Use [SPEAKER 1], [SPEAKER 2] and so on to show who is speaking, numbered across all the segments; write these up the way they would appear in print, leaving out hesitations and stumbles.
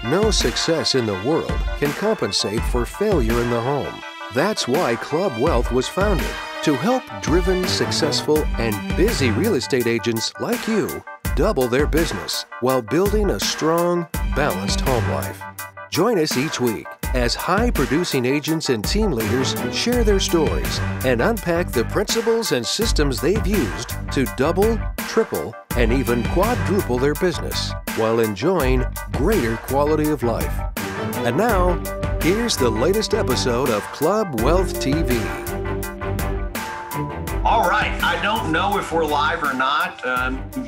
[SPEAKER 1] No success in the world can compensate for failure in the home. That's why Club Wealth was founded, to help driven, successful, and busy real estate agents like you double their business while building a strong, balanced home life. Join us each week as high-producing agents and team leaders share their stories and unpack the principles and systems they've used to double, triple, and even quadruple their business while enjoying greater quality of life. And now, here's the latest episode of Club Wealth TV.
[SPEAKER 2] All right, I don't know if we're live or not.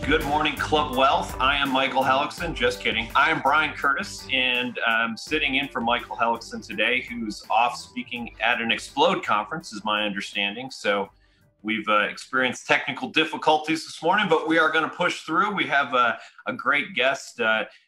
[SPEAKER 2] Good morning, Club Wealth. I am Michael Hellickson. Just kidding. I am Brian Curtis, and I'm sitting in for Michael Hellickson today, who's off speaking at an Explode conference, is my understanding. So we've experienced technical difficulties this morning, but we are going to push through. We have a great guest.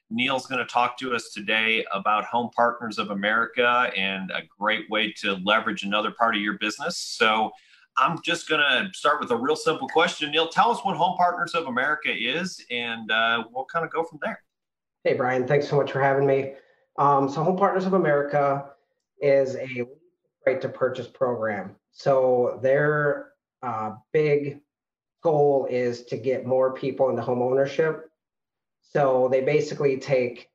[SPEAKER 2] Neil's going to talk to us today about Home Partners of America and a great way to leverage another part of your business. So I'm just going to start with a real simple question. Neil, tell us what Home Partners of America is, and we'll kind of go from there.
[SPEAKER 3] Hey, Brian, thanks so much for having me. So Home Partners of America is a right to purchase program. So their big goal is to get more people into home ownership. So they basically take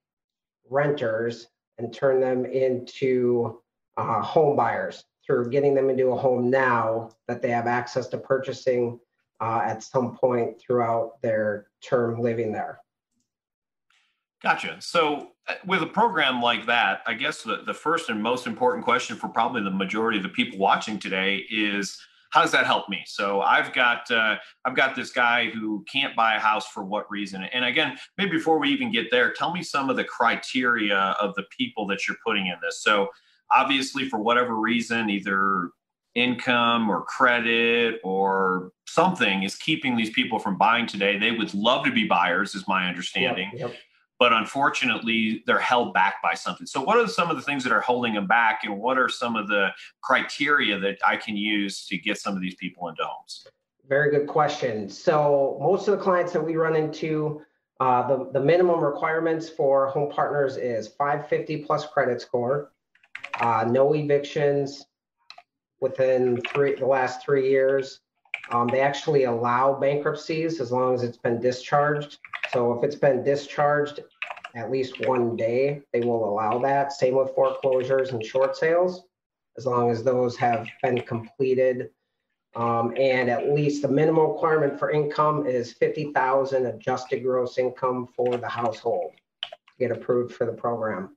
[SPEAKER 3] renters and turn them into home buyers through getting them into a home now that they have access to purchasing at some point throughout their term living there.
[SPEAKER 2] Gotcha. So with a program like that, I guess the first and most important question for probably the majority of the people watching today is, how does that help me? So I've got this guy who can't buy a house for what reason? And again, maybe before we even get there, tell me some of the criteria of the people that you're putting in this. So obviously, for whatever reason, either income or credit or something is keeping these people from buying today. They would love to be buyers, is my understanding.
[SPEAKER 3] Yep.
[SPEAKER 2] But unfortunately, they're held back by something. So what are some of the things that are holding them back, and what are some of the criteria that I can use to get some of these people into homes?
[SPEAKER 3] Very good question. So most of the clients that we run into, the minimum requirements for Home Partners is 550 plus credit score, no evictions within the last 3 years. They actually allow bankruptcies as long as it's been discharged. So if it's been discharged at least 1 day, they will allow that. Same with foreclosures and short sales, as long as those have been completed. And at least the minimum requirement for income is $50,000 adjusted gross income for the household to get approved for the program.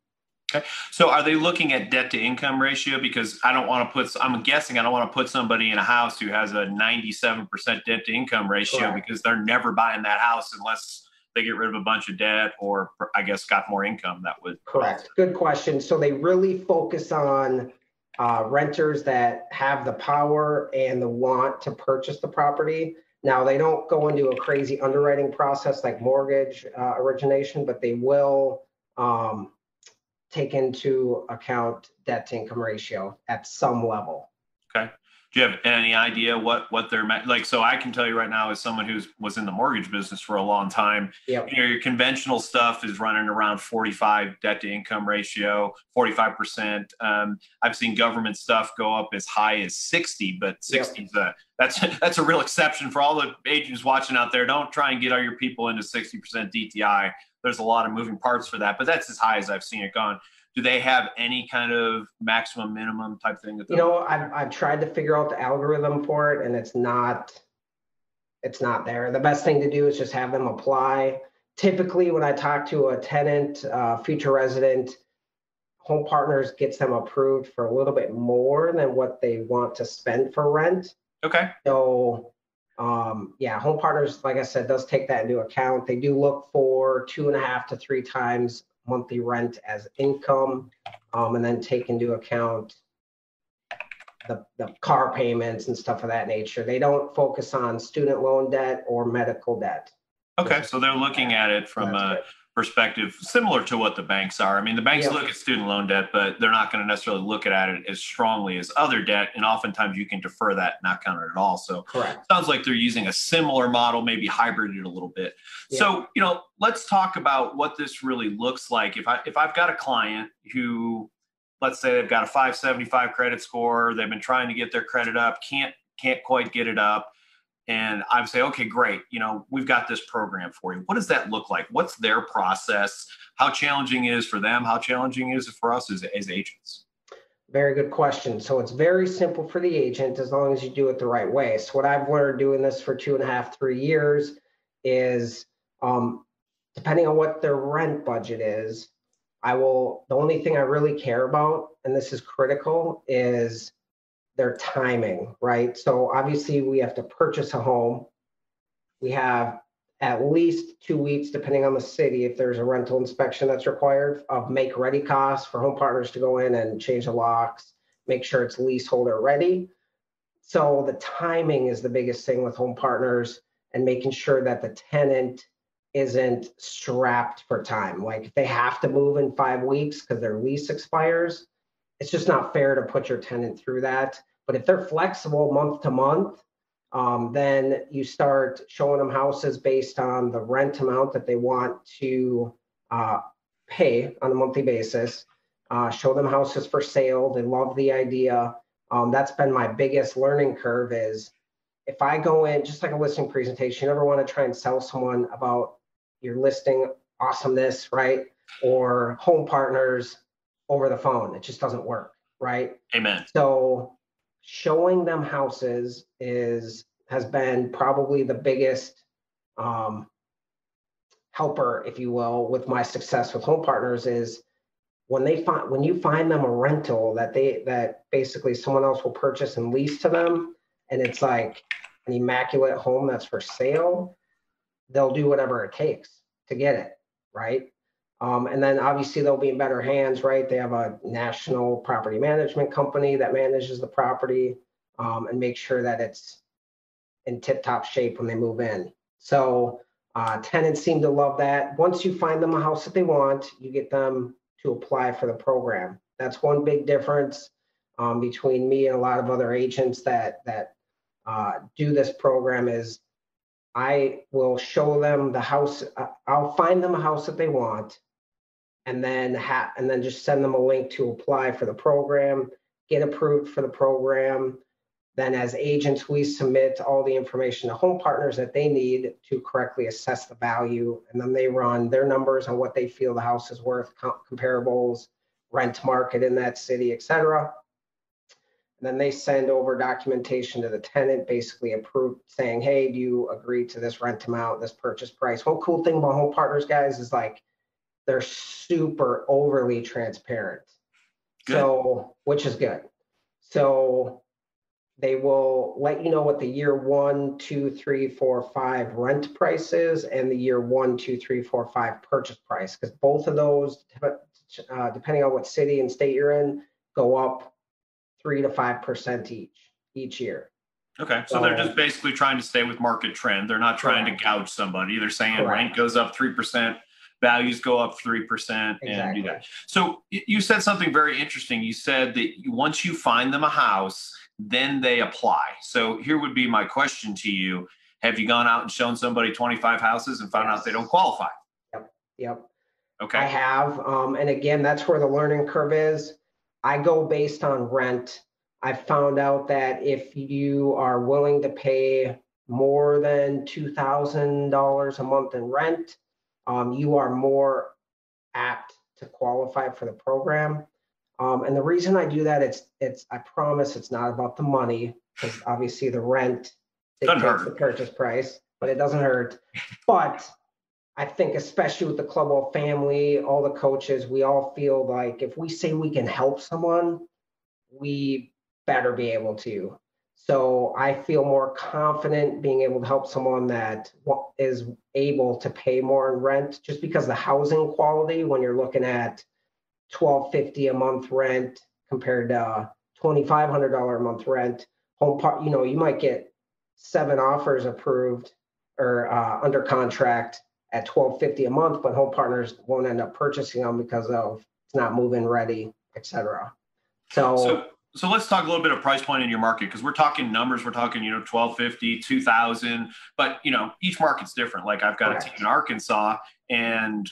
[SPEAKER 2] Okay. So are they looking at debt to income ratio? Because I'm guessing I don't want to put somebody in a house who has a 97% debt to income ratio. Correct. Because they're never buying that house unless they get rid of a bunch of debt or, I guess, got more income. That would.
[SPEAKER 3] Correct. Good question. So they really focus on renters that have the power and the want to purchase the property. Now, they don't go into a crazy underwriting process like mortgage origination, but they will take into account debt to income ratio at some level.
[SPEAKER 2] Okay. Do you have any idea what they're like? So I can tell you right now, as someone who was in the mortgage business for a long time,
[SPEAKER 3] yep.
[SPEAKER 2] Your conventional stuff is running around 45 debt to income ratio, 45%. I've seen government stuff go up as high as 60, but 60 is that's a real exception for all the agents watching out there. Don't try and get all your people into 60% DTI. There's a lot of moving parts for that, but that's as high as I've seen it gone. Do they have any kind of maximum minimum type thing?
[SPEAKER 3] I've tried to figure out the algorithm for it, and it's not there. The best thing to do is just have them apply. Typically, when I talk to a tenant, future resident, Home Partners gets them approved for a little bit more than what they want to spend for rent.
[SPEAKER 2] Okay.
[SPEAKER 3] So, Home Partners, like I said, does take that into account. They do look for 2.5 to 3 times monthly rent as income, and then take into account the car payments and stuff of that nature. They don't focus on student loan debt or medical debt.
[SPEAKER 2] Okay, so they're looking at it from a perspective, similar to what the banks are. I mean, the banks
[SPEAKER 3] Yep.
[SPEAKER 2] look at student loan debt, but they're not going to necessarily look at it as strongly as other debt. And oftentimes you can defer that and not count it at all. So
[SPEAKER 3] Correct.
[SPEAKER 2] it sounds like they're using a similar model, maybe hybrided a little bit.
[SPEAKER 3] Yeah.
[SPEAKER 2] So, let's talk about what this really looks like. If I've got a client who, let's say they've got a 575 credit score, they've been trying to get their credit up, can't quite get it up. And I would say, okay, great. We've got this program for you. What does that look like? What's their process? How challenging it is for them? How challenging is it for us as agents?
[SPEAKER 3] Very good question. So it's very simple for the agent as long as you do it the right way. So what I've learned doing this for 2.5, 3 years is depending on what their rent budget is, the only thing I really care about, and this is critical, is their timing, right? So obviously we have to purchase a home. We have at least 2 weeks, depending on the city, if there's a rental inspection that's required, of make ready costs for home partners to go in and change the locks, make sure it's leaseholder ready. So the timing is the biggest thing with home partners, and making sure that the tenant isn't strapped for time. Like if they have to move in 5 weeks because their lease expires, it's just not fair to put your tenant through that. But if they're flexible month to month, then you start showing them houses based on the rent amount that they want to pay on a monthly basis. Show them houses for sale. They love the idea. That's been my biggest learning curve is if I go in, just like a listing presentation, you never want to try and sell someone about your listing awesomeness, right? Or home partners over the phone. It just doesn't work, right?
[SPEAKER 2] Amen.
[SPEAKER 3] So showing them houses has been probably the biggest helper, if you will, with my success with home partners is when you find them a rental that basically someone else will purchase and lease to them, and it's like an immaculate home that's for sale, they'll do whatever it takes to get it, right? And then obviously they'll be in better hands, right? They have a national property management company that manages the property and makes sure that it's in tip-top shape when they move in. So tenants seem to love that. Once you find them a house that they want, you get them to apply for the program. That's one big difference between me and a lot of other agents that do this program is I will show them the house. I'll find them a house that they want, and then just send them a link to apply for the program, get approved for the program. Then as agents, we submit all the information to home partners that they need to correctly assess the value. And then they run their numbers on what they feel the house is worth, comparables, rent market in that city, et cetera. And then they send over documentation to the tenant, basically approved, saying, hey, do you agree to this rent amount, this purchase price? One cool thing about home partners, guys, is like they're super overly transparent.
[SPEAKER 2] Good.
[SPEAKER 3] So, which is good. So they will let you know what the year 1, 2, 3, 4, 5 rent price is and the year 1, 2, 3, 4, 5 purchase price. Because both of those, depending on what city and state you're in, go up 3 to 5% each year.
[SPEAKER 2] Okay, so they're just basically trying to stay with market trend. They're not trying to gouge somebody. They're saying rent goes up 3%, values go up 3%, and do that. So you said something very interesting. You said that once you find them a house, then they apply. So here would be my question to you. Have you gone out and shown somebody 25 houses and found out they don't qualify?
[SPEAKER 3] Yep.
[SPEAKER 2] Okay.
[SPEAKER 3] I have. And again, that's where the learning curve is. I go based on rent. I found out that if you are willing to pay more than $2,000 a month in rent, you are more apt to qualify for the program. And the reason I do that, I promise it's not about the money, because obviously the rent dictates the purchase price, but it doesn't hurt. But I think especially with the Club Wealth family, all the coaches, we all feel like if we say we can help someone, we better be able to. So I feel more confident being able to help someone that is able to pay more in rent, just because the housing quality, when you're looking at $1,250 a month rent compared to $2,500 a month rent, you might get 7 offers approved or under contract at $1,250 a month, but home partners won't end up purchasing them because of it's not move-in ready, etc.
[SPEAKER 2] So let's talk a little bit of price point in your market, because we're talking numbers. We're talking, $1,250, $2,000, but each market's different. Like I've got a team in Arkansas, and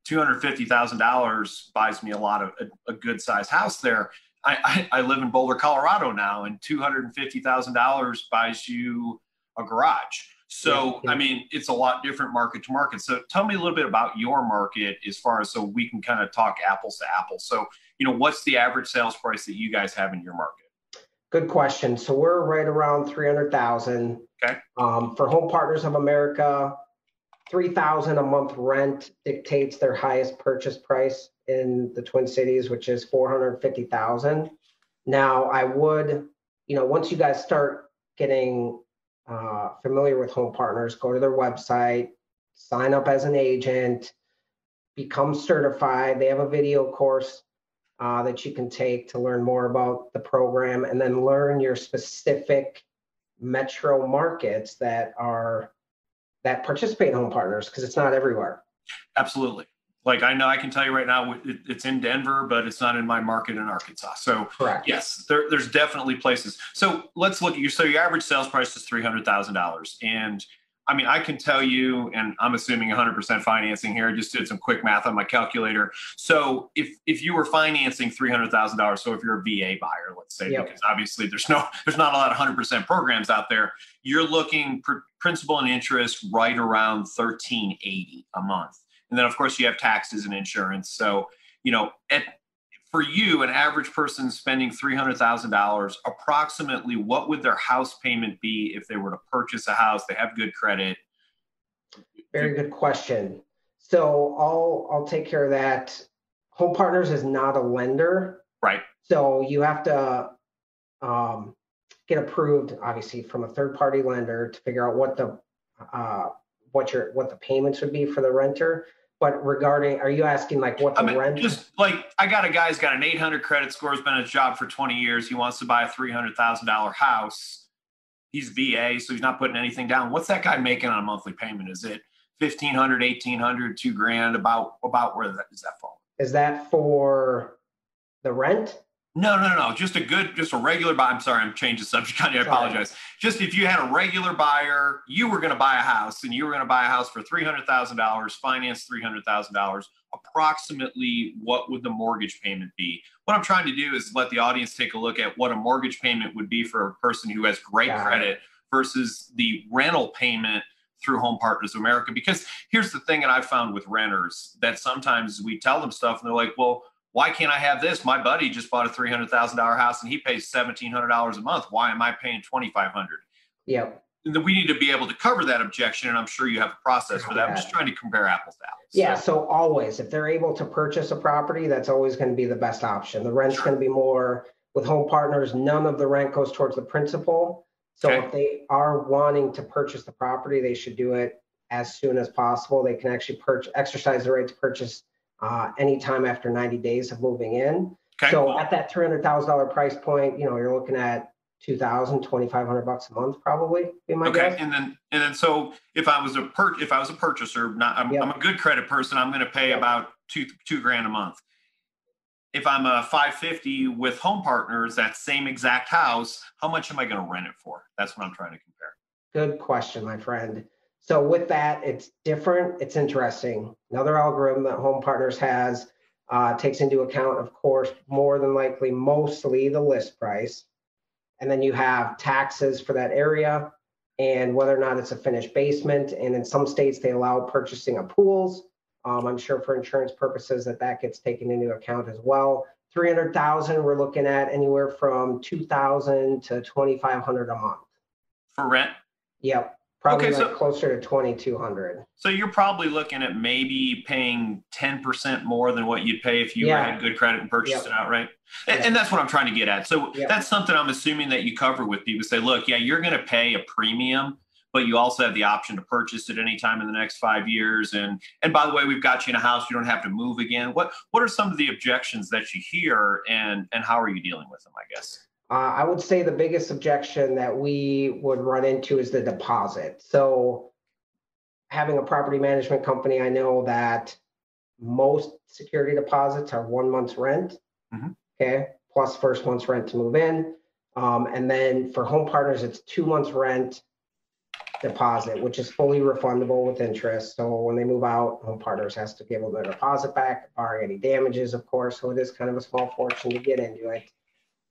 [SPEAKER 2] $250,000 buys me a good size house there. I live in Boulder, Colorado now, and $250,000 buys you a garage. So, I mean, it's a lot different market to market. So tell me a little bit about your market as far as, so we can kind of talk apples to apples. So, what's the average sales price that you guys have in your market?
[SPEAKER 3] Good question. So we're right around 300,000.
[SPEAKER 2] Okay.
[SPEAKER 3] For Home Partners of America, 3,000 a month rent dictates their highest purchase price in the Twin Cities, which is 450,000. Now, I would, once you guys start getting familiar with Home Partners, go to their website, sign up as an agent, become certified. They have a video course that you can take to learn more about the program, and then learn your specific metro markets that participate in Home Partners, because it's not everywhere.
[SPEAKER 2] Absolutely. Like I know I can tell you right now, it's in Denver, but it's not in my market in Arkansas. So
[SPEAKER 3] correct.
[SPEAKER 2] Yes, there's definitely places. So let's look at your average sales price is $300,000. And I mean, I can tell you, and I'm assuming 100% financing here. I just did some quick math on my calculator. So if you were financing $300,000, so if you're a VA buyer, let's say, because obviously there's not a lot of 100% programs out there, you're looking for principal and interest right around $1,380 a month. And then, of course, you have taxes and insurance. So, for you, an average person spending $300,000, approximately what would their house payment be if they were to purchase a house? They have good credit.
[SPEAKER 3] Very good question. So I'll take care of that. Home Partners is not a lender.
[SPEAKER 2] Right.
[SPEAKER 3] So you have to get approved, obviously, from a third-party lender to figure out what the payments would be for the renter. But are you asking like what the rent?
[SPEAKER 2] Just like I got a guy who's got an 800 credit score, has been at his job for 20 years. He wants to buy a $300,000 house. He's VA, so he's not putting anything down. What's that guy making on a monthly payment? Is it $1,500, $1,800, $2,000? About where does that fall?
[SPEAKER 3] Is that for the rent?
[SPEAKER 2] No. Just a regular buyer. I'm sorry, I'm changing the subject. I apologize. Just if you had a regular buyer, you were going to buy a house, and you were going to buy a house for $300,000, finance $300,000, approximately what would the mortgage payment be? What I'm trying to do is let the audience take a look at what a mortgage payment would be for a person who has great credit versus the rental payment through Home Partners of America. Because here's the thing that I've found with renters, that sometimes we tell them stuff and they're like, well, why can't I have this? My buddy just bought a $300,000 house and he pays $1,700 a month. Why am I paying $2,500?
[SPEAKER 3] Yeah.
[SPEAKER 2] We need to be able to cover that objection, and I'm sure you have a process for that. I'm just trying to compare apples to apples.
[SPEAKER 3] Yeah, so always, if they're able to purchase a property, that's always going to be the best option. The rent's going to be more. With Home Partners, none of the rent goes towards the principal. So if they are wanting to purchase the property, they should do it as soon as possible. They can actually exercise the right to purchase anytime after 90 days of moving in.
[SPEAKER 2] Okay.
[SPEAKER 3] So at that $300,000 price point, you're looking at $2,000, $2,500 a month, probably. Be my guess.
[SPEAKER 2] And then, so if I was a purchaser, I'm a good credit person, I'm going to pay about $2,000 a month. If I'm a 550 with Home Partners, that same exact house, how much am I going to rent it for? That's what I'm trying to compare.
[SPEAKER 3] Good question, my friend. So with that, it's different. It's interesting. Another algorithm that Home Partners has takes into account, of course, more than likely, mostly the list price. And then you have taxes for that area and whether or not it's a finished basement. And in some states, they allow purchasing of pools. I'm sure for insurance purposes that gets taken into account as well. 300,000, we're looking at anywhere from 2,000 to 2,500 a month.
[SPEAKER 2] For rent?
[SPEAKER 3] Yep. Probably closer to 2,200.
[SPEAKER 2] So you're probably looking at maybe paying 10% more than what you'd pay if you had good credit and purchased it outright. And that's what I'm trying to get at. So that's something I'm assuming that you cover with people. Say, look, you're going to pay a premium, but you also have the option to purchase it anytime in the next 5 years. And by the way, we've got you in a house. You don't have to move again. What are some of the objections that you hear, and how are you dealing with them, I guess?
[SPEAKER 3] I would say the biggest objection that we would run into is the deposit. So having a property management company, I know that most security deposits are 1 month's rent. Okay, plus first month's rent to move in. And then for home partners, it's 2 months rent deposit, which is fully refundable with interest. So when they move out, home partners has to give them their deposit back, barring any damages, of course. So it is kind of a small fortune to get into it.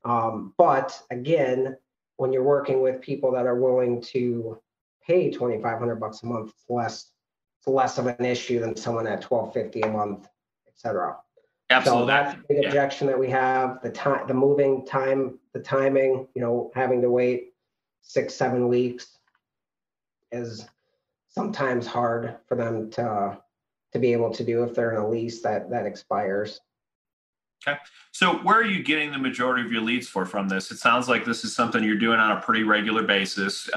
[SPEAKER 3] But again, when you're working with people that are willing to pay $2,500 a month, it's less of an issue than someone at $1,250 a month, et cetera.
[SPEAKER 2] Absolutely.
[SPEAKER 3] So that's the big objection that we have. The time, the moving time, the timing, having to wait 6-7 weeks is sometimes hard for them to be able to do if they're in a lease that expires.
[SPEAKER 2] Okay. So where are you getting the majority of your leads from this? It sounds like this is something you're doing on a pretty regular basis.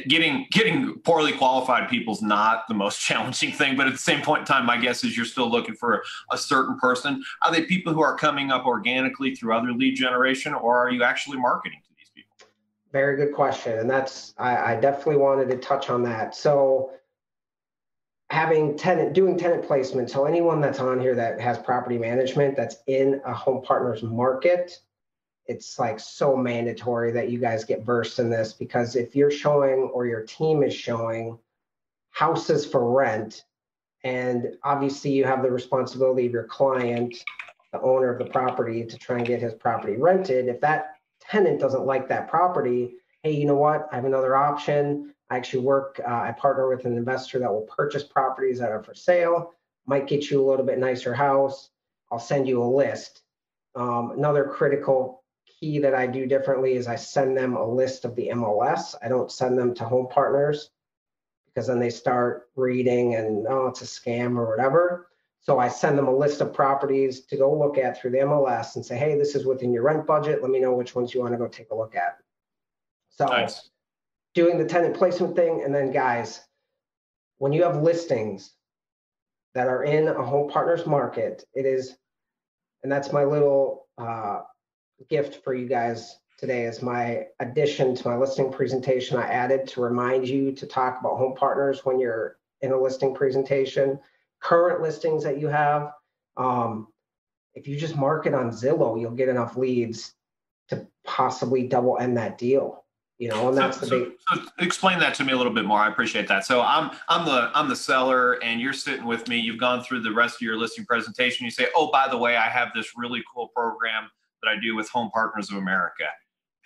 [SPEAKER 2] Getting poorly qualified people is not the most challenging thing, but at the same point in time, my guess is you're still looking for a certain person. Are they people who are coming up organically through other lead generation, or are you actually marketing to these people?
[SPEAKER 3] Very good question. And I definitely wanted to touch on that. So doing tenant placement. So anyone that's on here that has property management that's in a home partner's market, it's like so mandatory that you guys get versed in this, because if you're showing or your team is showing houses for rent, and obviously you have the responsibility of your client, the owner of the property, to try and get his property rented. If that tenant doesn't like that property, hey, you know what? I have another option. I actually I partner with an investor that will purchase properties that are for sale, might get you a little bit nicer house. I'll send you a list. Another critical key that I do differently is I send them a list of the MLS. I don't send them to home partners, because then they start reading and, oh, it's a scam or whatever. So I send them a list of properties to go look at through the MLS and say, hey, this is within your rent budget. Let me know which ones you want to go take a look at. So nice. Doing the tenant placement thing. And then guys, when you have listings that are in a home partner's market, and that's my little gift for you guys today, is my addition to my listing presentation. I added to remind you to talk about home partners when you're in a listing presentation. Current listings that you have, if you just market on Zillow, you'll get enough leads to possibly double end that deal. And that's the big.
[SPEAKER 2] So explain that to me a little bit more. I appreciate that. So I'm the seller, and you're sitting with me. You've gone through the rest of your listing presentation. You say, oh, by the way, I have this really cool program that I do with Home Partners of America.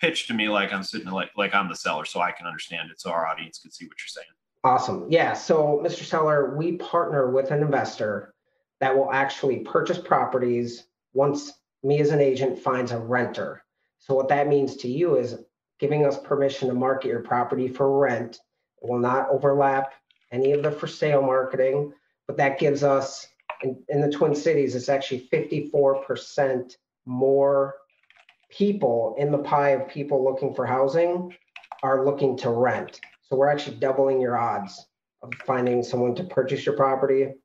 [SPEAKER 2] Pitch to me like I'm sitting like I'm the seller, so I can understand it, so our audience can see what you're saying.
[SPEAKER 3] Awesome. Yeah. So, Mr. Seller, we partner with an investor that will actually purchase properties once me as an agent finds a renter. So what that means to you is giving us permission to market your property for rent. It will not overlap any of the for sale marketing, but that gives us, in the Twin Cities, it's actually 54% more people in the pie of people looking for housing are looking to rent. So we're actually doubling your odds of finding someone to purchase your property.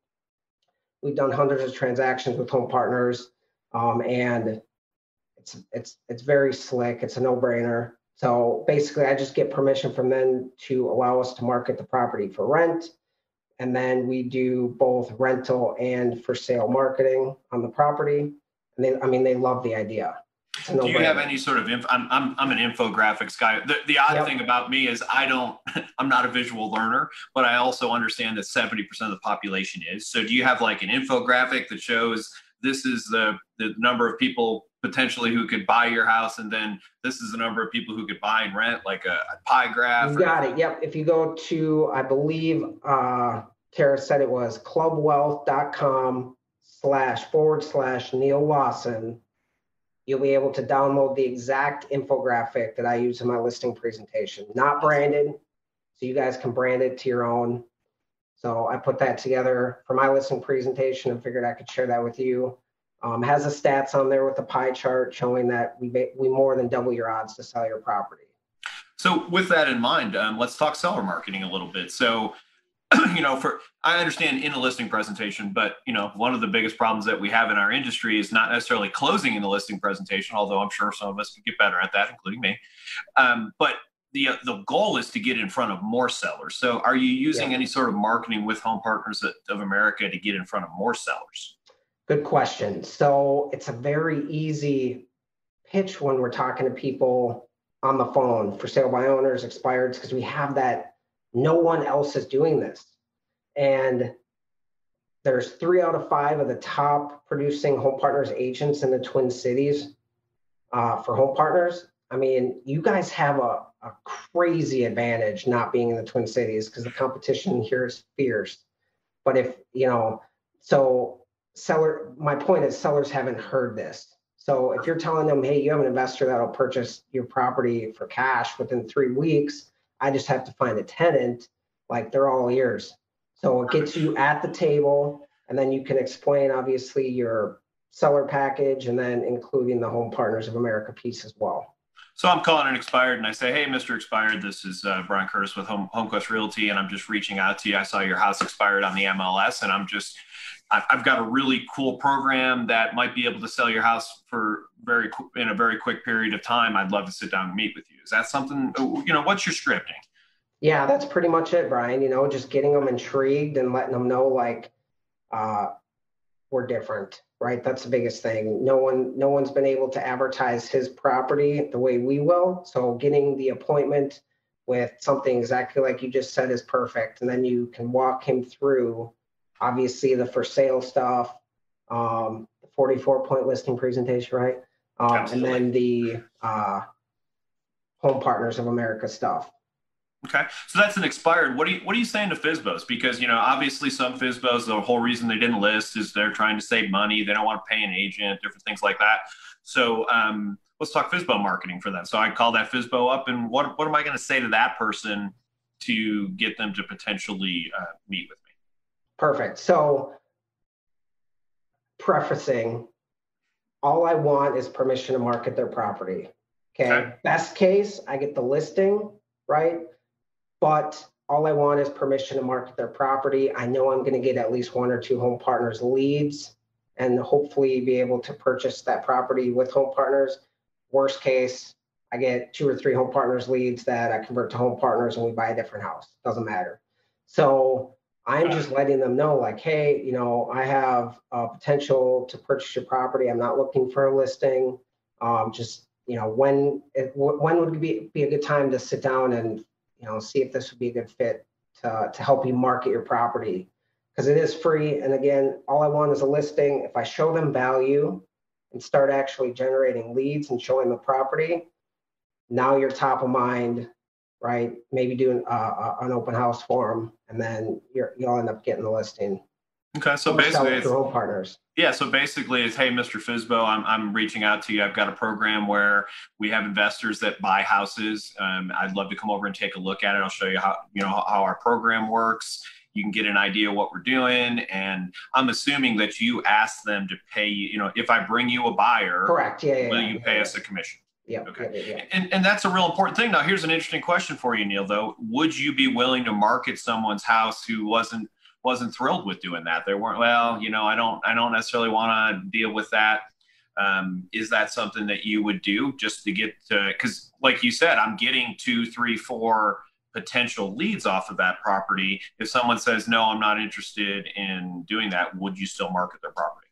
[SPEAKER 3] We've done hundreds of transactions with home partners, and it's very slick. It's a no-brainer. So basically, I just get permission from them to allow us to market the property for rent, and then we do both rental and for sale marketing on the property. And they love the idea.
[SPEAKER 2] Do you have any sort of I'm an infographics guy. The odd thing about me is I'm not a visual learner, but I also understand that 70% of the population is. So do you have like an infographic that shows this is the number of people potentially who could buy your house, and then this is the number of people who could buy and rent, like a pie graph?
[SPEAKER 3] You got it. Yep. If you go to, I believe Tara said it was clubwealth.com//Neil Lawson, you'll be able to download the exact infographic that I use in my listing presentation. Not branded, so you guys can brand it to your own. So I put that together for my listing presentation and figured I could share that with you. Has the stats on there with the pie chart showing that we more than double your odds to sell your property.
[SPEAKER 2] So with that in mind, let's talk seller marketing a little bit. So, I understand in a listing presentation, but one of the biggest problems that we have in our industry is not necessarily closing in the listing presentation, although I'm sure some of us could get better at that, including me. But the goal is to get in front of more sellers. So are you using any sort of marketing with Home Partners of America to get in front of more sellers?
[SPEAKER 3] Good question. So it's a very easy pitch when we're talking to people on the phone for sale by owners, expireds, because we have that no one else is doing this. And there's 3 out of 5 of the top producing Home Partners agents in the Twin Cities for Home Partners. I mean, you guys have a crazy advantage not being in the Twin Cities because the competition here is fierce. But if, so my point is sellers haven't heard this. So if you're telling them, hey, you have an investor that'll purchase your property for cash within 3 weeks, I just have to find a tenant, like they're all ears. So it gets you at the table, and then you can explain, obviously, your seller package and then including the Home Partners of America piece as well.
[SPEAKER 2] So I'm calling an expired and I say, hey, Mr. Expired, this is Brian Curtis with HomeQuest Realty, and I'm just reaching out to you. I saw your house expired on the MLS, and I've got a really cool program that might be able to sell your house in a very quick period of time. I'd love to sit down and meet with you. Is that something, what's your scripting?
[SPEAKER 3] Yeah, that's pretty much it, Brian. Just getting them intrigued and letting them know, like, we're different, right? That's the biggest thing. No one's been able to advertise his property the way we will. So getting the appointment with something exactly like you just said is perfect. And then you can walk him through, obviously, the for sale stuff, the 44-point listing presentation, right? And then the Home Partners of America stuff.
[SPEAKER 2] Okay, so that's an expired. What are you saying to FSBOs? Because obviously some FSBOs, the whole reason they didn't list is they're trying to save money. They don't want to pay an agent, different things like that. So let's talk FSBO marketing for them. So I call that FSBO up, and what am I going to say to that person to get them to potentially meet with me?
[SPEAKER 3] Perfect. So prefacing, all I want is permission to market their property. Okay. Best case, I get the listing, right? But all I want is permission to market their property. I know I'm going to get at least 1 or 2 Home Partners leads and hopefully be able to purchase that property with Home Partners. Worst case, I get 2 or 3 Home Partners leads that I convert to Home Partners and we buy a different house. Doesn't matter. So I'm just letting them know, like, hey, I have potential to purchase your property. I'm not looking for a listing. When would be a good time to sit down and see if this would be a good fit to help you market your property, because it is free. And again, all I want is a listing. If I show them value and start actually generating leads and showing the property, now you're top of mind, right? Maybe doing an open house for them, and then you'll end up getting the listing.
[SPEAKER 2] Okay, so basically,
[SPEAKER 3] it's Home Partners.
[SPEAKER 2] Yeah, so basically, it's, hey, Mr. FSBO, I'm reaching out to you. I've got a program where we have investors that buy houses. I'd love to come over and take a look at it. I'll show you how our program works. You can get an idea of what we're doing, and I'm assuming that you ask them to pay you. If I bring you a buyer,
[SPEAKER 3] correct? Yeah.
[SPEAKER 2] Will you pay us a commission?
[SPEAKER 3] Yeah.
[SPEAKER 2] Okay. Yeah. And that's a real important thing. Now, here's an interesting question for you, Neil. Though, would you be willing to market someone's house who wasn't thrilled with doing that? They weren't, I don't necessarily want to deal with that. Is that something that you would do just to get to, because like you said, I'm getting 2, 3, 4 potential leads off of that property. If someone says, no, I'm not interested in doing that, would you still market their property?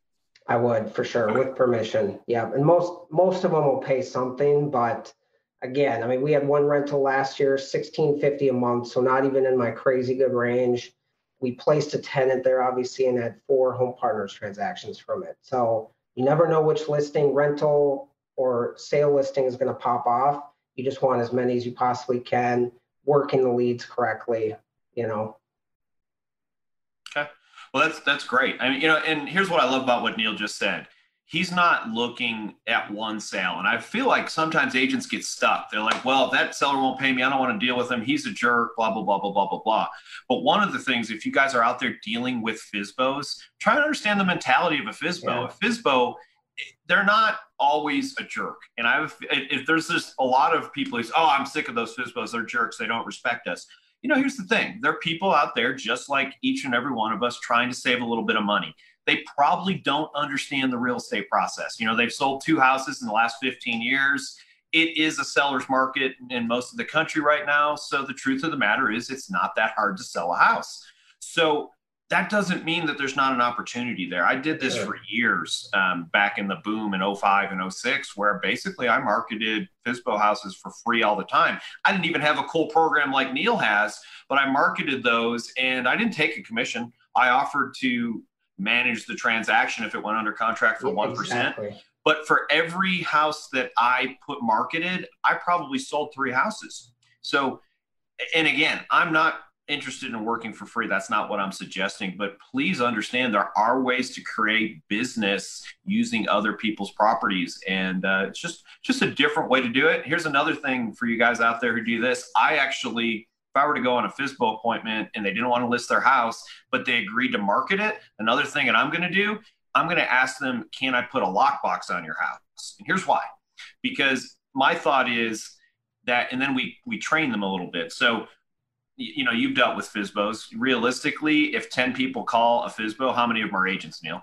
[SPEAKER 3] I would, for sure, with permission. Yeah. And most of them will pay something, but again, I mean, we had one rental last year, $1,650 a month. So not even in my crazy good range. We placed a tenant there, obviously, and had 4 Home Partners transactions from it. So you never know which listing, rental or sale listing is going to pop off. You just want as many as you possibly can, working the leads correctly,
[SPEAKER 2] Okay. Well, that's great. I mean, and here's what I love about what Neil just said. He's not looking at one sale. And I feel like sometimes agents get stuck. They're like, well, if that seller won't pay me, I don't want to deal with him. He's a jerk, blah, blah, blah, blah, blah, blah, blah. But one of the things, if you guys are out there dealing with FSBOs, try to understand the mentality of a FSBO. Yeah. A FSBO, they're not always a jerk. And if there's just a lot of people who say, oh, I'm sick of those FSBOs. They're jerks. They don't respect us. Here's the thing. There are people out there just like each and every one of us trying to save a little bit of money. They probably don't understand the real estate process. They've sold 2 houses in the last 15 years it is a seller's market in most of the country right now. So the truth of the matter is it's not that hard to sell a house. So that doesn't mean that there's not an opportunity there. I did this for years back in the boom in 05 and 06, where basically I marketed FSBO houses for free all the time. I didn't even have a cool program like Neil has, but I marketed those and I didn't take a commission. I offered to manage the transaction if it went under contract for 1%. Exactly. But for every house that I put marketed, I probably sold 3 houses. So, and again, I'm not interested in working for free. That's not what I'm suggesting, but please understand there are ways to create business using other people's properties. And it's just a different way to do it. Here's another thing for you guys out there who do this. I actually, if I were to go on a FSBO appointment and they didn't want to list their house, but they agreed to market it, another thing that I'm going to do, I'm going to ask them, can I put a lockbox on your house? And here's why. Because my thought is that, and then we train them a little bit. So, you know, you've dealt with FSBOs. Realistically, if 10 people call a FSBO, how many of them are agents, Neil?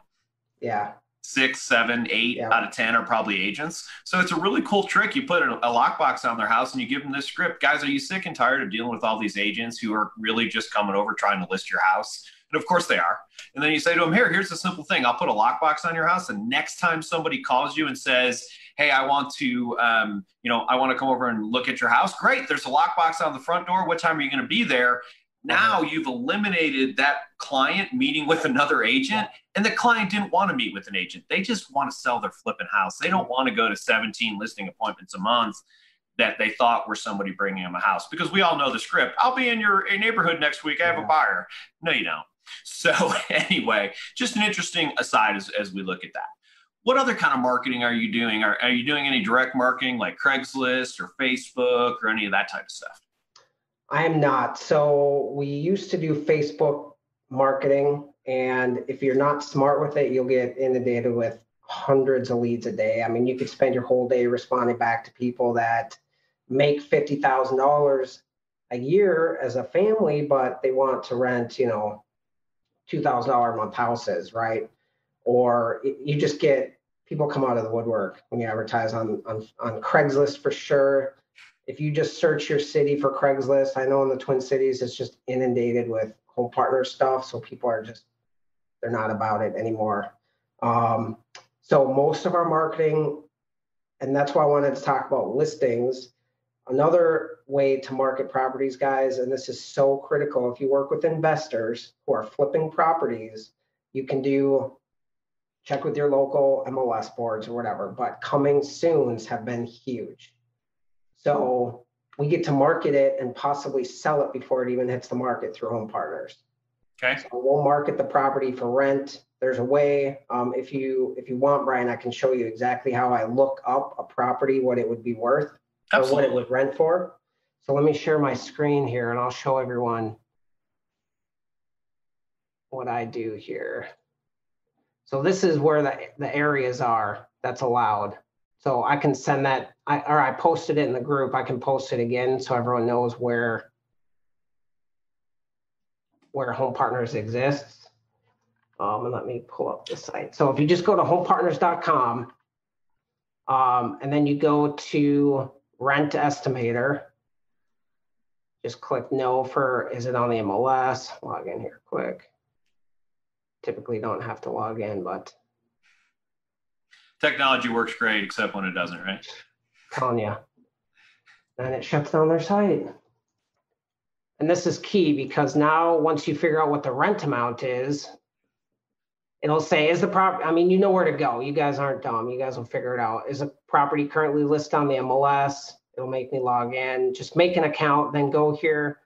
[SPEAKER 3] Yeah.
[SPEAKER 2] 6, 7, 8 out of 10 are probably agents. So it's a really cool trick. You put a lockbox on their house and you give them this script. Guys, are you sick and tired of dealing with all these agents who are really just coming over trying to list your house? And of course they are. And then you say to them, here's a simple thing. I'll put a lockbox on your house. And next time somebody calls you and says, hey, I want to, I want to come over and look at your house. Great. There's a lockbox on the front door. What time are you going to be there? Now you've eliminated that client meeting with another agent, and the client didn't want to meet with an agent. They just want to sell their flipping house. They don't want to go to 17 listing appointments a month that they thought were somebody bringing them a house, because we all know the script. I'll be in your neighborhood next week. I have a buyer. No, you don't. So anyway, just an interesting aside as we look at that. What other kind of marketing are you doing? Are you doing any direct marketing like Craigslist or Facebook or any of that type of stuff?
[SPEAKER 3] I am not. So we used to do Facebook marketing, and if you're not smart with it, you'll get inundated with hundreds of leads a day. I mean, you could spend your whole day responding back to people that make $50,000 a year as a family, but they want to rent, $2,000 a month houses, right? Or you just get people come out of the woodwork when you advertise on Craigslist for sure. If you just search your city for Craigslist, I know in the Twin Cities, it's just inundated with home partner stuff. So people are they're not about it anymore. So most of our marketing, and that's why I wanted to talk about listings. Another way to market properties, guys, and this is so critical. If you work with investors who are flipping properties, you can check with your local MLS boards or whatever, but coming soons have been huge. So we get to market it and possibly sell it before it even hits the market through home partners.
[SPEAKER 2] Okay.
[SPEAKER 3] So we'll market the property for rent. There's a way, if you want, Brian, I can show you exactly how I look up a property, what it would be worth. Absolutely. Or what it would rent for. So let me share my screen here and I'll show everyone what I do here. So this is where the areas are that's allowed. So I can send that, I posted it in the group. I can post it again so everyone knows where Home Partners exists. And let me pull up the site. So if you just go to homepartners.com, and then you go to Rent Estimator, just click no for, is it on the MLS? Log in here quick. Typically don't have to log in, but.
[SPEAKER 2] Technology works great, except when it doesn't, right?
[SPEAKER 3] Telling you. Then it shuts down their site. And this is key because now once you figure out what the rent amount is, it'll say, is the property, I mean, you know where to go. You guys aren't dumb. You guys will figure it out. Is a property currently listed on the MLS? It'll make me log in. Just make an account, then go here.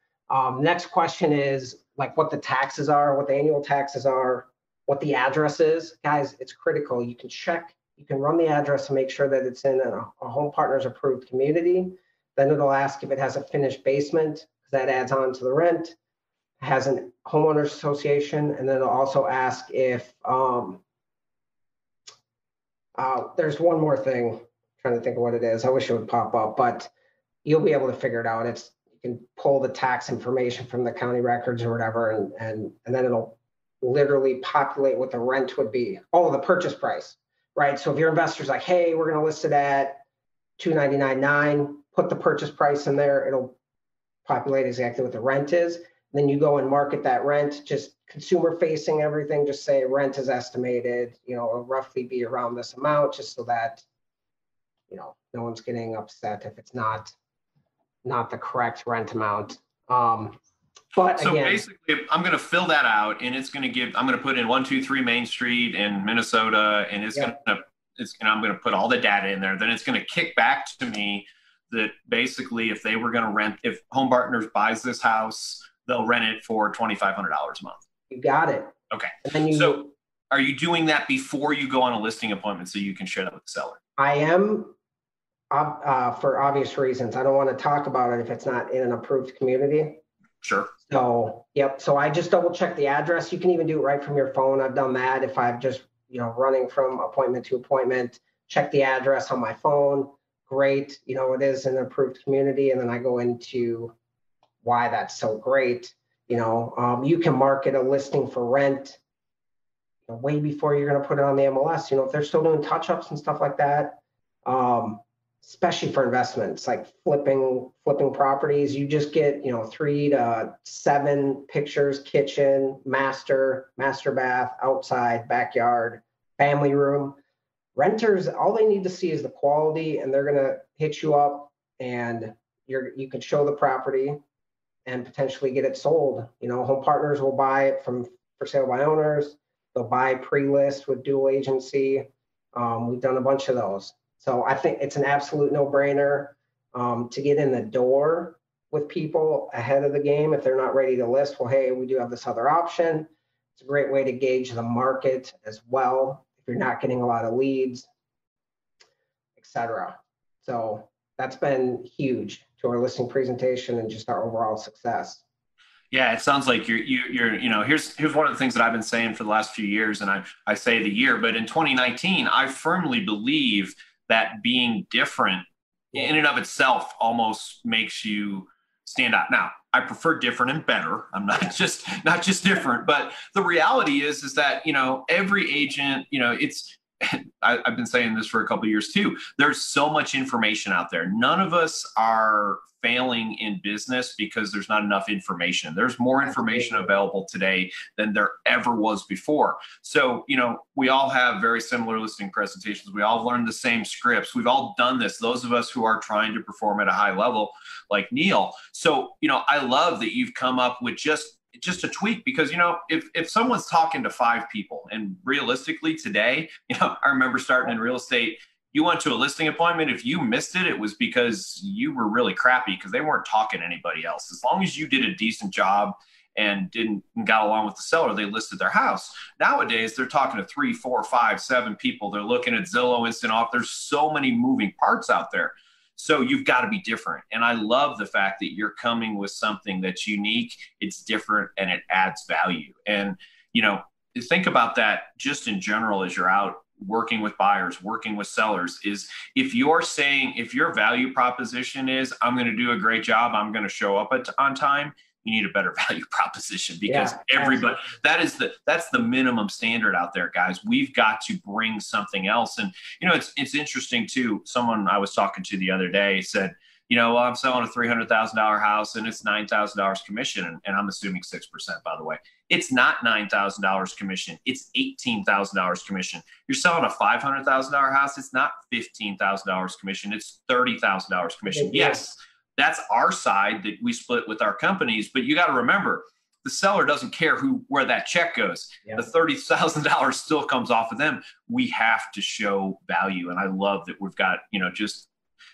[SPEAKER 3] Next question is like what the taxes are, what the annual taxes are, what the address is. Guys, it's critical. You can check, you can run the address and make sure that it's in a Home Partners approved community. Then it'll ask if it has a finished basement, because that adds on to the rent. Has a homeowners association, and then it'll also ask if there's one more thing. I'm trying to think of what it is. I wish it would pop up, but you'll be able to figure it out. You can pull the tax information from the county records or whatever, and then it'll literally populate what the rent would be. Oh, the purchase price, right? So if your investor's like, hey, we're going to list it at $299.9. Put the purchase price in there. It'll populate exactly what the rent is. Then you go and market that rent, just consumer facing everything. Just say rent is estimated, it'll roughly be around this amount, just so that, no one's getting upset if it's not the correct rent amount. But
[SPEAKER 2] so
[SPEAKER 3] again,
[SPEAKER 2] basically, I'm going to fill that out, and I'm going to put in 123 Main Street in Minnesota, and I'm going to put all the data in there. Then it's going to kick back to me that basically, if they were going to rent, if Home Partners buys this house, they'll rent it for $2,500 a month.
[SPEAKER 3] You got it.
[SPEAKER 2] Okay.
[SPEAKER 3] And then
[SPEAKER 2] so are you doing that before you go on a listing appointment so you can share that with the seller?
[SPEAKER 3] I am, for obvious reasons. I don't want to talk about it if it's not in an approved community.
[SPEAKER 2] Sure.
[SPEAKER 3] So, yep. So I just double check the address. You can even do it right from your phone. I've done that. If I'm just, running from appointment to appointment, check the address on my phone. Great. It is an approved community. And then I go into why that's so great. You can market a listing for rent way before you're going to put it on the MLS. If they're still doing touch-ups and stuff like that, especially for investments like flipping properties, you just get 3 to 7 pictures: kitchen, master bath, outside, backyard, family room. Renters, all they need to see is the quality, and they're going to hit you up, and you can show the property and potentially get it sold. Home Partners will buy it for sale by owners. They'll buy pre-list with dual agency. We've done a bunch of those. So I think it's an absolute no-brainer to get in the door with people ahead of the game. If they're not ready to list, well, hey, we do have this other option. It's a great way to gauge the market as well, if you're not getting a lot of leads, etc. So that's been huge to our listing presentation and just our overall success.
[SPEAKER 2] Yeah, it sounds like you're here's one of the things that I've been saying for the last few years, and I say the year, but in 2019, I firmly believe that being different in and of itself almost makes you stand out. Now, I prefer different and better. I'm not just different, but the reality is that, every agent, I've been saying this for a couple of years too. There's so much information out there. None of us are failing in business because there's not enough information. There's more information available today than there ever was before. So, we all have very similar listing presentations. We all learned the same scripts. We've all done this. Those of us who are trying to perform at a high level, like Neil. So, I love that you've come up with just a tweak, because, if someone's talking to 5 people, and realistically today, I remember starting in real estate, you went to a listing appointment. If you missed it, it was because you were really crappy, because they weren't talking to anybody else. As long as you did a decent job and got along with the seller, they listed their house. Nowadays, they're talking to 3, 4, 5, 7 people. They're looking at Zillow, Instant Offer. There's so many moving parts out there. So you've got to be different. And I love the fact that you're coming with something that's unique, it's different, and it adds value. And, think about that just in general as you're out working with buyers, working with sellers, is if your value proposition is, I'm going to do a great job, I'm going to show up on time, you need a better value proposition, because everybody, that's the minimum standard out there, guys. We've got to bring something else. And, it's interesting too. Someone I was talking to the other day said, I'm selling a $300,000 house and it's $9,000 commission. And I'm assuming 6%, by the way. It's not $9,000 commission. It's $18,000 commission. You're selling a $500,000 house. It's not $15,000 commission. It's $30,000 commission. Yes, that's our side that we split with our companies. But you got to remember, the seller doesn't care where that check goes. Yeah. The $30,000 still comes off of them. We have to show value. And I love that we've got,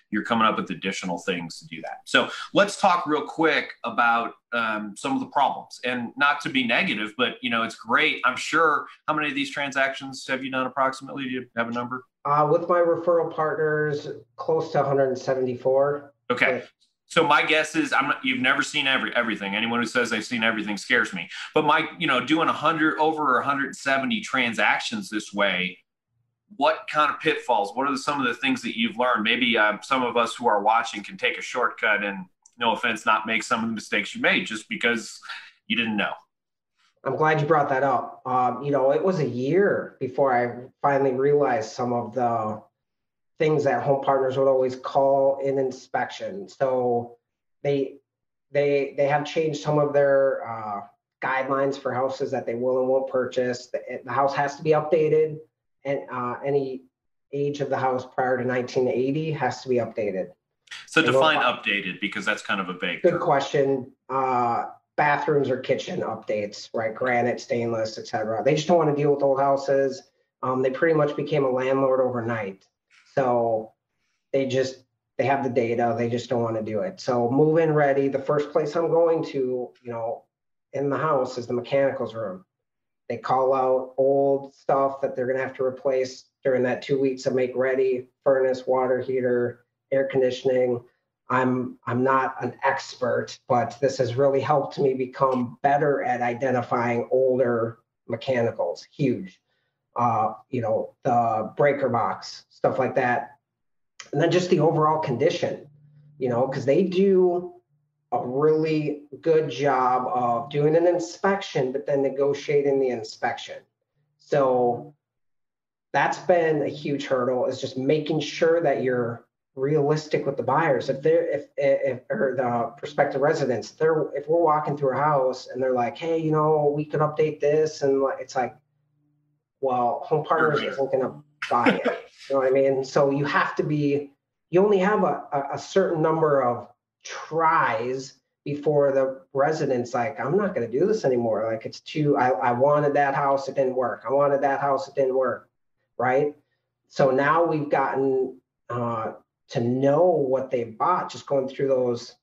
[SPEAKER 2] you're coming up with additional things to do that. So let's talk real quick about some of the problems, and not to be negative, but it's great. I'm sure. How many of these transactions have you done approximately? Do you have a number?
[SPEAKER 3] With my referral partners, close to 174.
[SPEAKER 2] Okay. So my guess is you've never seen everything. Anyone who says they've seen everything scares me. But doing over 170 transactions this way, what kind of pitfalls? What are some of the things that you've learned? Maybe some of us who are watching can take a shortcut and, no offense, not make some of the mistakes you made just because you didn't know.
[SPEAKER 3] I'm glad you brought that up. It was a year before I finally realized some of the things that home partners would always call an inspection. So they have changed some of their guidelines for houses that they will and won't purchase. The house has to be updated, and any age of the house prior to 1980 has to be updated.
[SPEAKER 2] So define updated, because that's kind of a vague
[SPEAKER 3] Good
[SPEAKER 2] term.
[SPEAKER 3] question. Bathrooms or kitchen updates, right? Granite, stainless, etc. They just don't want to deal with old houses. They pretty much became a landlord overnight. So they have the data. They just don't want to do it. So move-in ready. The first place I'm going to, in the house is the mechanicals room. They call out old stuff that they're going to have to replace during that 2 weeks of make ready: furnace, water heater, air conditioning. I'm not an expert, but this has really helped me become better at identifying older mechanicals. Huge. The breaker box, stuff like that. And then just the overall condition, because they do a really good job of doing an inspection, but then negotiating the inspection. So that's been a huge hurdle, is just making sure that you're realistic with the buyers. If the prospective residents, if we're walking through a house and they're like, hey, we could update this, and it's like, well, Home Partners isn't going to buy it. You know what I mean? So you only have a certain number of tries before the resident's like, I'm not going to do this anymore. Like, it's I wanted that house, it didn't work. I wanted that house, it didn't work. Right? So now we've gotten to know what they bought, just going through those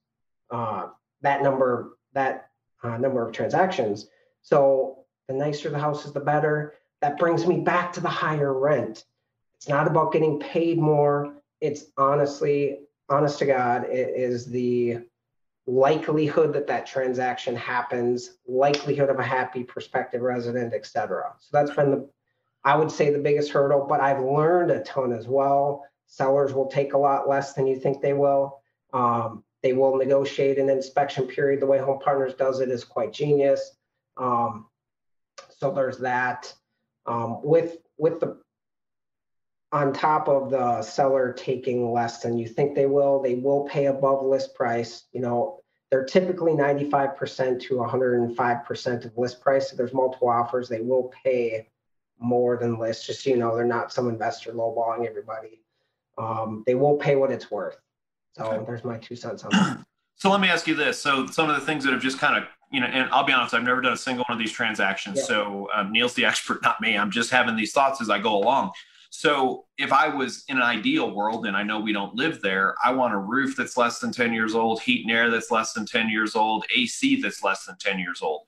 [SPEAKER 3] that number of transactions. So the nicer the house is, the better. That brings me back to the higher rent. It's not about getting paid more. It's honest to God, it is the likelihood that transaction happens, likelihood of a happy prospective resident, et cetera. So that's been I would say, the biggest hurdle, but I've learned a ton as well. Sellers will take a lot less than you think they will. They will negotiate an inspection period. The way Home Partners does it is quite genius. So there's that. On top of the seller taking less than you think they will pay above list price. They're typically 95% to 105% of list price. If there's multiple offers, they will pay more than list, just they're not some investor lowballing everybody. They will pay what it's worth. So there's my 2 cents on that.
[SPEAKER 2] So let me ask you this. So some of the things that have just kind of, and I'll be honest, I've never done a single one of these transactions. Yeah. So Neil's the expert, not me. I'm just having these thoughts as I go along. So if I was in an ideal world, and I know we don't live there, I want a roof that's less than 10 years old, heat and air that's less than 10 years old, AC that's less than 10 years old.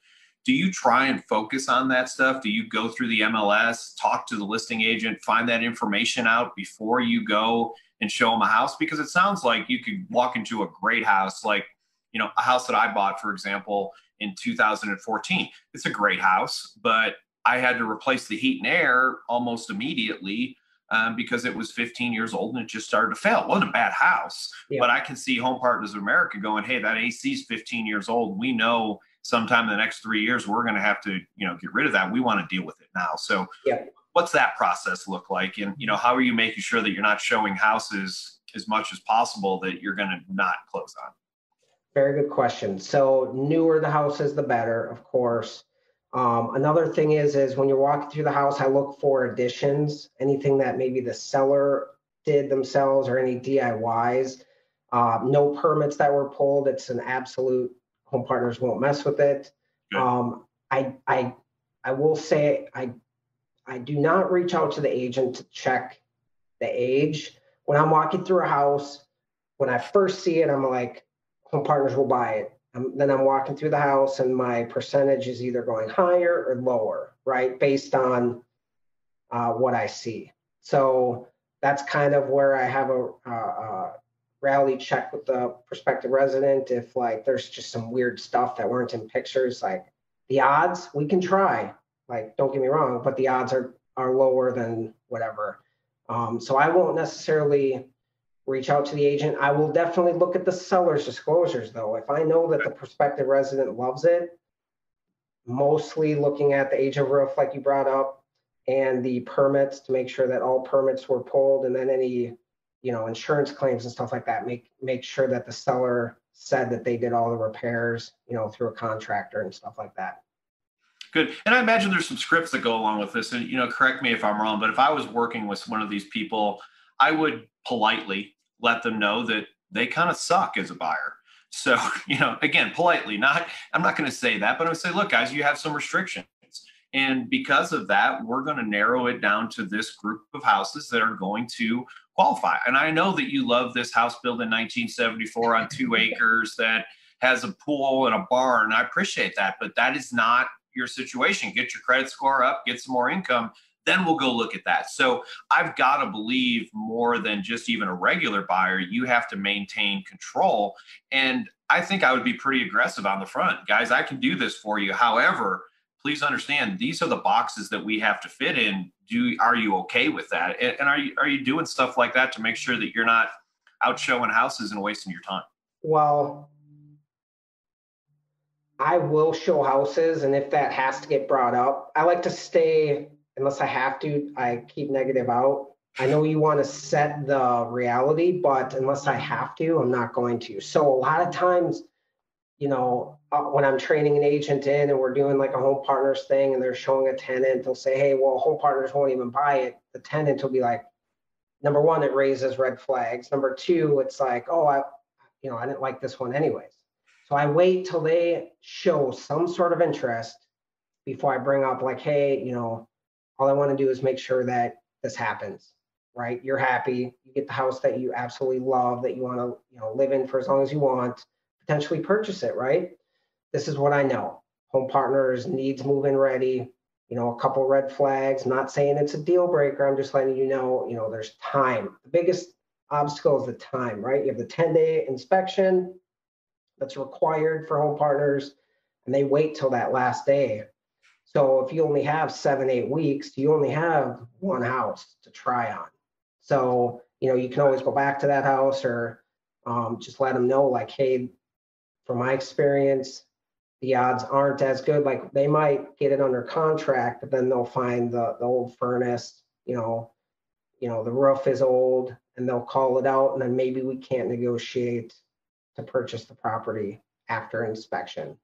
[SPEAKER 2] Do you try and focus on that stuff? Do you go through the MLS, talk to the listing agent, find that information out before you go and show them a house? Because it sounds like you could walk into a great house, like, a house that I bought, for example, in 2014. It's a great house, but I had to replace the heat and air almost immediately because it was 15 years old and it just started to fail. It wasn't a bad house, but I can see Home Partners of America going, hey, that AC is 15 years old. We know sometime in the next 3 years, we're going to have to, get rid of that. We want to deal with it now. So what's that process look like? And, how are you making sure that you're not showing houses as much as possible that you're going to not close on?
[SPEAKER 3] Very good question. So newer the house is, the better, of course. Another thing is when you're walking through the house, I look for additions, anything that maybe the seller did themselves or any DIYs. No permits that were pulled. It's an absolute, Home Partners won't mess with it. I will say I do not reach out to the agent to check the age. When I'm walking through a house, when I first see it, I'm like, Home Partners will buy it. Then I'm walking through the house and my percentage is either going higher or lower, right? Based on what I see. So that's kind of where I have a reality check with the prospective resident. If there's just some weird stuff that weren't in pictures, like the odds, we can try, don't get me wrong, but the odds are lower than whatever. So I won't necessarily reach out to the agent. I will definitely look at the seller's disclosures though. If I know that the prospective resident loves it, mostly looking at the age of roof, like you brought up, and the permits to make sure that all permits were pulled, and then any insurance claims and stuff like that, make sure that the seller said that they did all the repairs, through a contractor and stuff like that.
[SPEAKER 2] Good. And I imagine there's some scripts that go along with this. And, correct me if I'm wrong, but if I was working with one of these people, I would politely let them know that they kind of suck as a buyer. So, again, politely, I'm not going to say that, but I would say, look, guys, you have some restrictions. And because of that, we're going to narrow it down to this group of houses that are going to qualify. And I know that you love this house built in 1974 on 2 acres that has a pool and a barn. I appreciate that, but that is not your situation. Get your credit score up, get some more income, then we'll go look at that. So I've got to believe more than just even a regular buyer, you have to maintain control. And I think I would be pretty aggressive on the front. Guys, I can do this for you. However, please understand, these are the boxes that we have to fit in. Are you okay with that? And are you doing stuff like that to make sure that you're not out showing houses and wasting your time?
[SPEAKER 3] Well, I will show houses, and if that has to get brought up, I like to stay, unless I have to, I keep negative out. I know you want to set the reality, but unless I have to, I'm not going to. So a lot of times, when I'm training an agent in and we're doing like a home partners thing and they're showing a tenant, they'll say, hey, well, home partners won't even buy it. The tenant will be like, number one, it raises red flags. Number two, it's like, oh, I didn't like this one anyways. So I wait till they show some sort of interest before I bring up like, hey, all I want to do is make sure that this happens, right? You're happy, you get the house that you absolutely love, that you want to, live in for as long as you want, potentially purchase it, right? This is what I know. Home Partners needs move-in ready, a couple red flags. I'm not saying it's a deal breaker. I'm just letting you know, there's time. The biggest obstacle is the time, right? You have the 10-day inspection that's required for Home Partners, and they wait till that last day. So if you only have 7-8 weeks, you only have one house to try on. So, you can always go back to that house or just let them know like, hey, from my experience, the odds aren't as good. Like they might get it under contract, but then they'll find the old furnace, the roof is old, and they'll call it out, and then maybe we can't negotiate to purchase the property after inspection.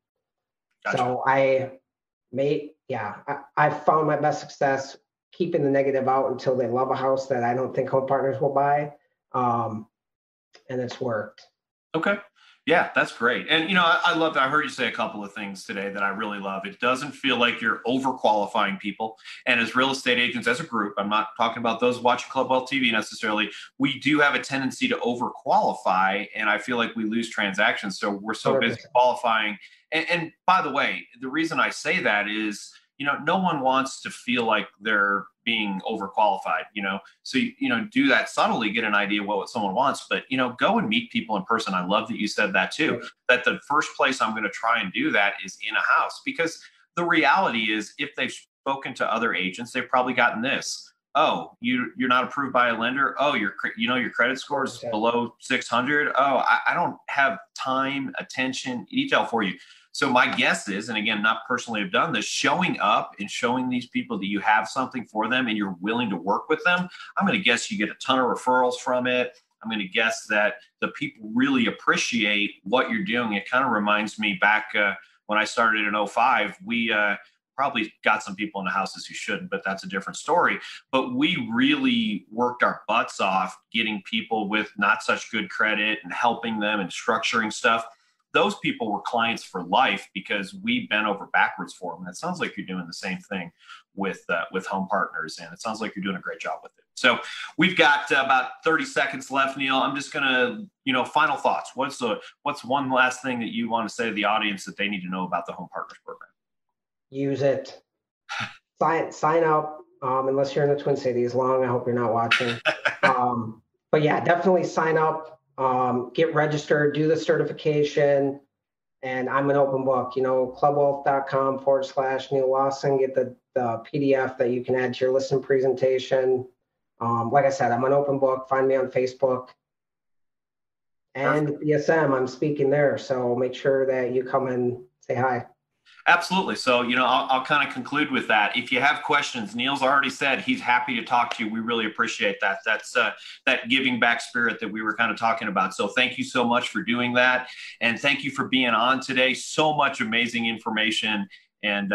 [SPEAKER 3] Gotcha. So I found my best success keeping the negative out until they love a house that I don't think Home Partners will buy. And it's worked.
[SPEAKER 2] Okay. Yeah, that's great. And, I love that. I heard you say a couple of things today that I really love. It doesn't feel like you're overqualifying people. And as real estate agents, as a group, I'm not talking about those watching Club Wealth TV necessarily. We do have a tendency to overqualify. And I feel like we lose transactions. So we're so 100%. Busy qualifying. And by the way, the reason I say that is, no one wants to feel like they're being overqualified, so, do that subtly, get an idea what someone wants, but, go and meet people in person. I love that you said that too, right. That the first place I'm going to try and do that is in a house, because the reality is if they've spoken to other agents, they've probably gotten this. Oh, you're not approved by a lender. Oh, your credit score is below 600. Oh, I don't have time, attention, detail for you. So my guess is, and again, not personally have done this, showing up and showing these people that you have something for them and you're willing to work with them, I'm going to guess you get a ton of referrals from it. I'm going to guess that the people really appreciate what you're doing. It kind of reminds me back when I started in 2005, we probably got some people in the houses who shouldn't, but that's a different story. But we really worked our butts off getting people with not such good credit and helping them and structuring stuff. Those people were clients for life because we bent over backwards for them. And it sounds like you're doing the same thing with Home Partners, and it sounds like you're doing a great job with it. So we've got about 30 seconds left, Neil. I'm just going to, final thoughts. What's one last thing that you want to say to the audience that they need to know about the Home Partners program? Use
[SPEAKER 3] it. Sign up, unless you're in the Twin Cities. Long, I hope you're not watching. But yeah, definitely sign up. Get registered, do the certification, and I'm an open book, clubwealth.com/Neil Lawson, get the PDF that you can add to your listing presentation. Like I said, I'm an open book. Find me on Facebook and BSM. I'm speaking there. So make sure that you come and say hi.
[SPEAKER 2] Absolutely. So, I'll kind of conclude with that. If you have questions, Neil's already said he's happy to talk to you. We really appreciate that. That's that giving back spirit that we were kind of talking about. So thank you so much for doing that. And thank you for being on today. So much amazing information. And,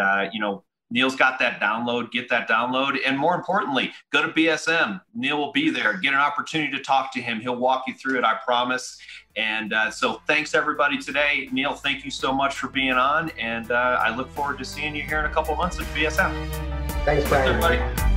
[SPEAKER 2] Neil's got that download, get that download. And more importantly, go to BSM. Neil will be there. Get an opportunity to talk to him. He'll walk you through it, I promise. And so thanks, everybody, today. Neil, thank you so much for being on. And I look forward to seeing you here in a couple of months at BSM.
[SPEAKER 3] Thanks, Brian.
[SPEAKER 2] Thanks, everybody.